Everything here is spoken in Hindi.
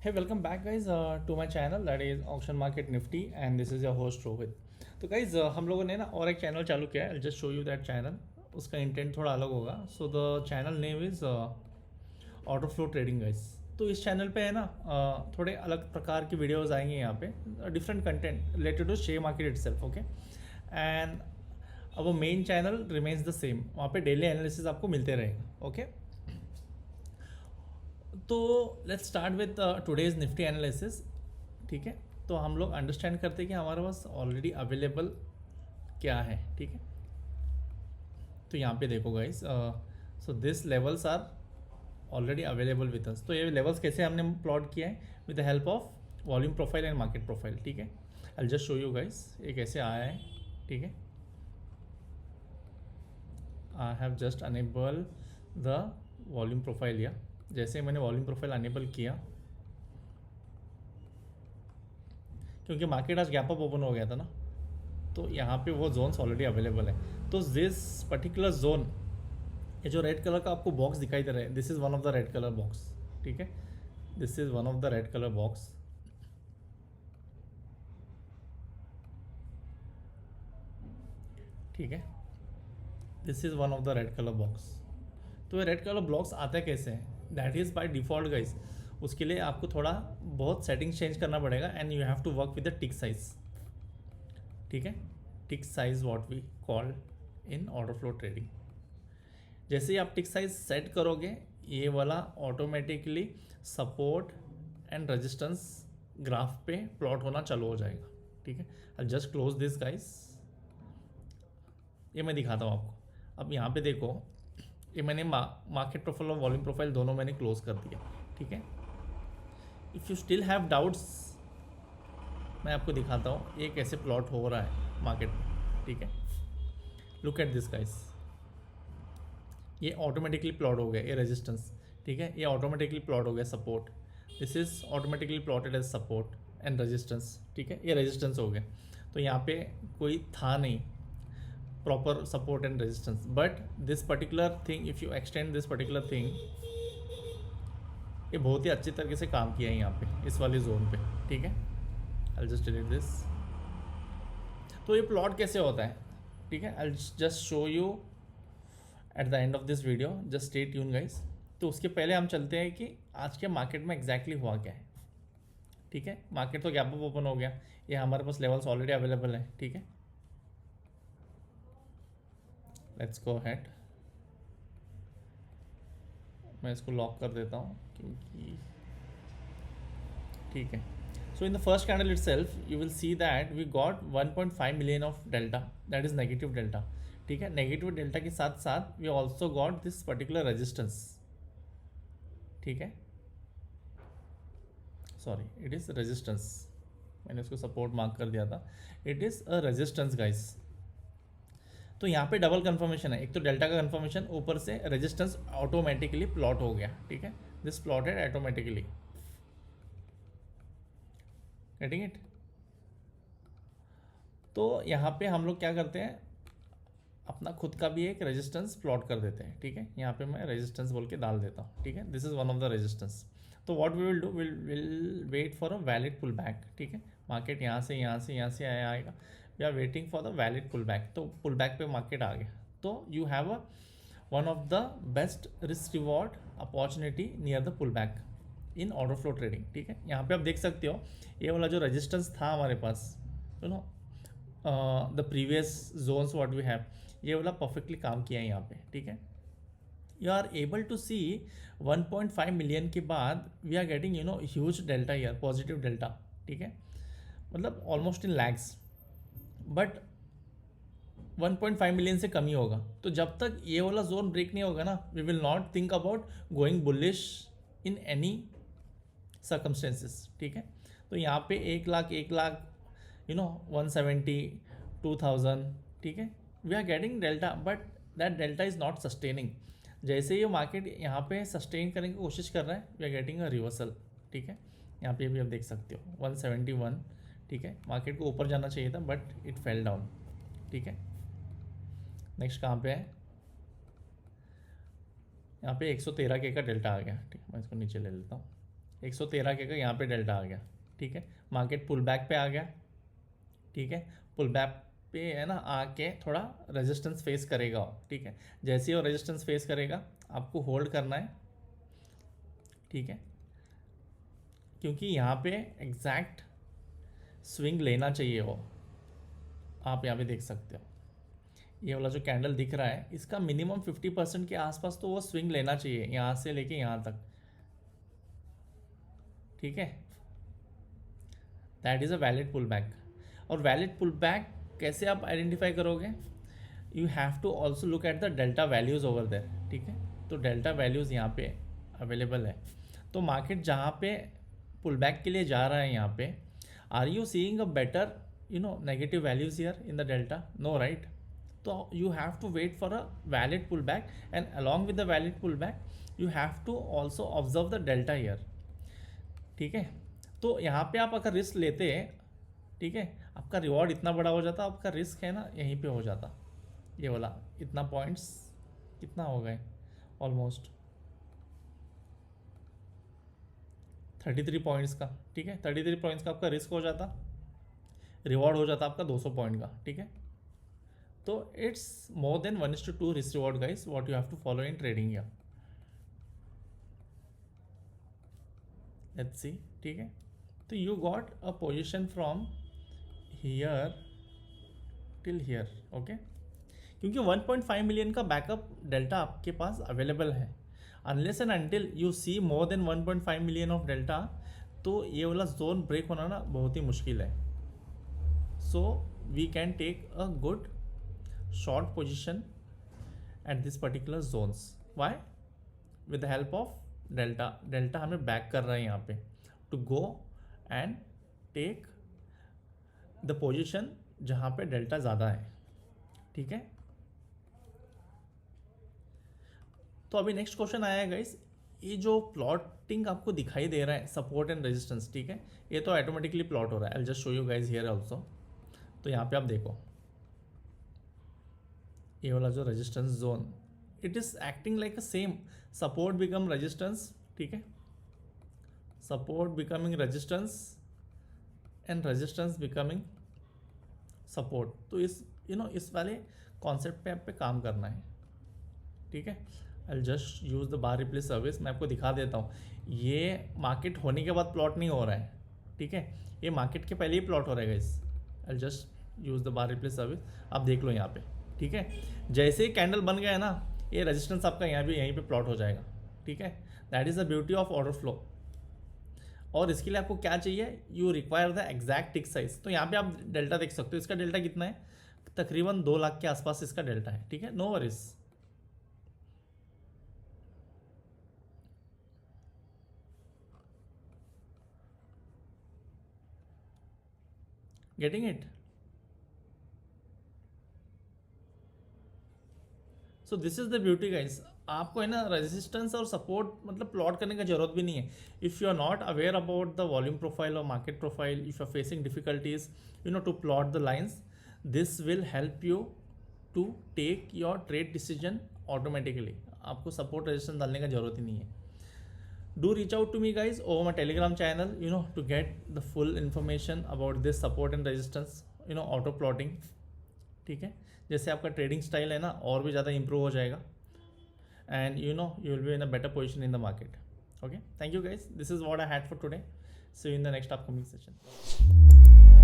Hey, welcome back, guys, to my channel that is Auction Market Nifty, and this is your host Rohit. तो गाइज हम लोगों ने ना और एक चैनल चालू किया है. I'll just show you that channel. उसका इंटेंट थोड़ा अलग होगा. So the channel name is auto flow trading guys. तो इस चैनल पे है ना थोड़े अलग प्रकार की वीडियोस आएंगे यहाँ पे, different content related to share market itself. Okay, and अब main channel remains the same. वहाँ पे डेली एनालिसिस आपको मिलते रहेंगे. ओके, तो let's start with today's Nifty analysis. ठीक है, तो हम लोग अंडरस्टैंड करते हैं कि हमारे पास ऑलरेडी अवेलेबल क्या है. ठीक है, तो यहाँ पे देखो guys, so this levels are already available with us. तो ये लेवल्स कैसे हमने प्लॉट किया है with the help of volume profile and market profile. ठीक है, I just show you guys ये कैसे आया है. ठीक है, I have just enable the volume profile या जैसे मैंने वॉल्यूम प्रोफाइल अनेबल किया, क्योंकि मार्केट आज गैप अप ओपन हो गया था ना, तो यहाँ पे वो जोन्स ऑलरेडी अवेलेबल है. तो दिस पर्टिकुलर जोन, ये जो रेड कलर का आपको बॉक्स दिखाई दे रहा है, this is one of the red colour box. ठीक है, this is one of the red colour box. ठीक है, this is one of the red colour box. तो ये रेड कलर ब्लॉक्स आते कैसे हैं? That is by default guys. उसके लिए आपको थोड़ा बहुत सेटिंग चेंज करना पड़ेगा, and you have to work with the tick size. ठीक है, tick size what we call in order flow trading. जैसे ही आप टिक साइज सेट करोगे, ये वाला automatically support and resistance graph पे प्लॉट होना चालू हो जाएगा. ठीक है, I just close this guys. ये मैं दिखाता हूँ आपको. अब यहाँ पे देखो, ये मैंने मार्केट प्रोफाइल और वॉल्यूम प्रोफाइल दोनों मैंने क्लोज कर दिया. ठीक है, if you still have doubts, मैं आपको दिखाता हूँ ये कैसे प्लॉट हो रहा है मार्केट में. ठीक है, लुक एट दिस गाइस, ये ऑटोमेटिकली प्लॉट हो गया ये रेजिस्टेंस. ठीक है, ये ऑटोमेटिकली प्लॉट हो गया support. This is automatically plotted as support and resistance. ठीक है, ये रेजिस्टेंस हो गया. तो यहाँ पे कोई था नहीं proper support and resistance, but this particular thing, if you extend this particular thing, ये बहुत ही अच्छी तरीके से काम किया है यहाँ पे इस वाली जोन पे. ठीक है, आई जस्ट डिलीट दिस. तो ये प्लॉट कैसे होता है? ठीक है, I just show you at the end of this video. Just stay tune guys. तो उसके पहले हम चलते हैं कि आज के मार्केट में एग्जैक्टली हुआ क्या है. ठीक है, मार्केट तो गैप अप ओपन हो गया, ये हमारे पास लेवल्स ऑलरेडी अवेलेबल है. ठीक है, लेट्स गो हेड. मैं इसको लॉक कर देता हूँ क्योंकि ठीक है. So in the first candle itself you will see that we got 1.5 million of delta, that is negative delta. ठीक है, नेगेटिव डेल्टा के साथ साथ we also got this particular resistance. ठीक है, सॉरी, इट इज़ रेजिस्टेंस. मैंने उसको सपोर्ट मार्क कर दिया था. It is a resistance guys. तो यहाँ पे डबल कंफर्मेशन है, एक तो डेल्टा का कंफर्मेशन, ऊपर से रेजिस्टेंस ऑटोमेटिकली प्लॉट हो गया. ठीक है, this plotted automatically. Getting it? तो यहाँ पे हम लोग क्या करते हैं, अपना खुद का भी एक रेजिस्टेंस प्लॉट कर देते हैं. ठीक है, यहाँ पे मैं रेजिस्टेंस बोल के डाल देता हूँ. ठीक है, this is one of the resistance. तो what we will do, will wait for a valid pull back. ठीक है, मार्केट यहाँ से आएगा. We are waiting for the valid pull back. तो पुल बैक पे मार्केट आ गया, तो you have a one of the best risk reward opportunity near the pull back in order flow trading. ठीक है, यहाँ पे आप देख सकते हो ये वाला जो रेजिस्टेंस था हमारे पास, you know the previous zones what we have, ये वाला परफेक्टली काम किया है यहाँ पे. ठीक है, you are able to see 1.5 million के बाद we are getting huge delta year, positive delta. ठीक है, मतलब almost in lakhs, but 1.5 million से कम ही होगा. तो जब तक ये वाला जोन ब्रेक नहीं होगा ना, we will not think about going bullish in any circumstances. ठीक है, तो यहाँ पे 1 लाख 170 2000. ठीक है, we are getting delta, but that delta is not sustaining. जैसे ये मार्केट यहाँ पे सस्टेन करने की कोशिश कर रहा है, we are getting a reversal. ठीक है, यहाँ पे भी आप देख सकते हो 171. ठीक है, मार्केट को ऊपर जाना चाहिए था, बट इट फेल डाउन. ठीक है, नेक्स्ट कहाँ पे है, यहाँ पे 113 के का डेल्टा आ गया. ठीक है, मैं इसको नीचे ले लेता हूँ. 113 के का यहाँ पे डेल्टा आ गया, ठीक है। मार्केट पुल बैक पे आ गया, ठीक है। पुल बैक पे है ना आके थोड़ा रेजिस्टेंस फेस करेगा, ठीक है। जैसे ही वो रेजिस्टेंस फेस करेगा आपको होल्ड करना है, ठीक है, क्योंकि यहाँ पे एग्जैक्ट स्विंग लेना चाहिए वो। आप यहाँ पे देख सकते हो ये वाला जो कैंडल दिख रहा है इसका मिनिमम 50% के आसपास तो वो स्विंग लेना चाहिए, यहाँ से लेके यहाँ तक, ठीक है। That is a valid pull back. और वैलिड पुल बैक कैसे आप आइडेंटिफाई करोगे? You have to also look at the delta values over there, ठीक है। तो डेल्टा वैल्यूज़ यहाँ पे अवेलेबल है। तो मार्केट जहाँ पे पुल बैक के लिए जा रहा है यहाँ पे, are you seeing a better negative values here in the delta? No, right. तो you have to wait for a valid pull back and along with the valid pull back you have to also observe the delta here, ठीक है। तो यहाँ पे आप अगर रिस्क लेते हैं, ठीक है, आपका रिवॉर्ड इतना बड़ा हो जाता, आपका रिस्क है ना यहीं पे हो जाता। ये वाला इतना पॉइंट्स कितना हो गए, ऑलमोस्ट 33 पॉइंट्स का, ठीक है। 33 पॉइंट्स का आपका रिस्क हो जाता, रिवॉर्ड हो जाता आपका 200 पॉइंट का, ठीक है। तो it's more than 1:2 risk reward guys, what you have to follow in trading here. Let's see, ठीक है। तो you got a position from here till here, okay. क्योंकि 1.5 मिलियन का बैकअप डेल्टा आपके पास अवेलेबल है। Unless and until you see more than 1.5 million of delta, तो ये वाला जोन ब्रेक होना ना बहुत ही मुश्किल है। So we can take a good short position at this particular zones. Why? With the help of delta. Delta हमें बैक कर रहा है यहाँ पे to go and take the position जहाँ पे डेल्टा ज़्यादा है, ठीक है। तो अभी नेक्स्ट क्वेश्चन आया है गाइस, ये जो प्लॉटिंग आपको दिखाई दे रहा है सपोर्ट एंड रेजिस्टेंस, ठीक है, ये तो ऑटोमेटिकली प्लॉट हो रहा है। I just show you guys here also. तो यहाँ पे आप देखो ये वाला जो resistance zone, it is acting like a same support become resistance, ठीक है। Support becoming resistance and resistance becoming support. तो इस इस वाले कॉन्सेप्ट पे आप पे काम करना है, ठीक है। I just use the bar replace service. मैं आपको दिखा देता हूँ, ये मार्केट होने के बाद प्लॉट नहीं हो रहा है, ठीक है, ये मार्केट के पहले ही प्लॉट हो रहेगा इस। I just use the bar replace service, आप देख लो यहाँ पे, ठीक है। जैसे ही कैंडल बन गया है ना, ये रेजिस्टेंस आपका यहीं पे प्लॉट हो जाएगा, ठीक है। That is the beauty of order flow. और इसके लिए आपको क्या चाहिए? You require the exact tick size. तो यहाँ पे आप डेल्टा देख सकते हो, इसका डेल्टा कितना है? तकरीबन 2 लाख के आसपास इसका डेल्टा है, ठीक है। No worries. Getting it? So this is the beauty guys. आपको है ना रेजिस्टेंस और सपोर्ट मतलब प्लॉट करने का जरूरत भी नहीं है। If you are not aware about the volume profile और market profile, if you are facing difficulties to plot the lines, this will help you to take your trade decision automatically. आपको सपोर्ट रेजिस्टेंस डालने का जरूरत ही नहीं है। Do reach out to me guys over my telegram channel to get the full information about this support and resistance auto plotting, ठीक है। जैसे आपका ट्रेडिंग स्टाइल है ना और भी ज़्यादा इंप्रूव हो जाएगा and you will be in a better position in the market. Okay, thank you guys, this is what I had for today. See you in the next upcoming session.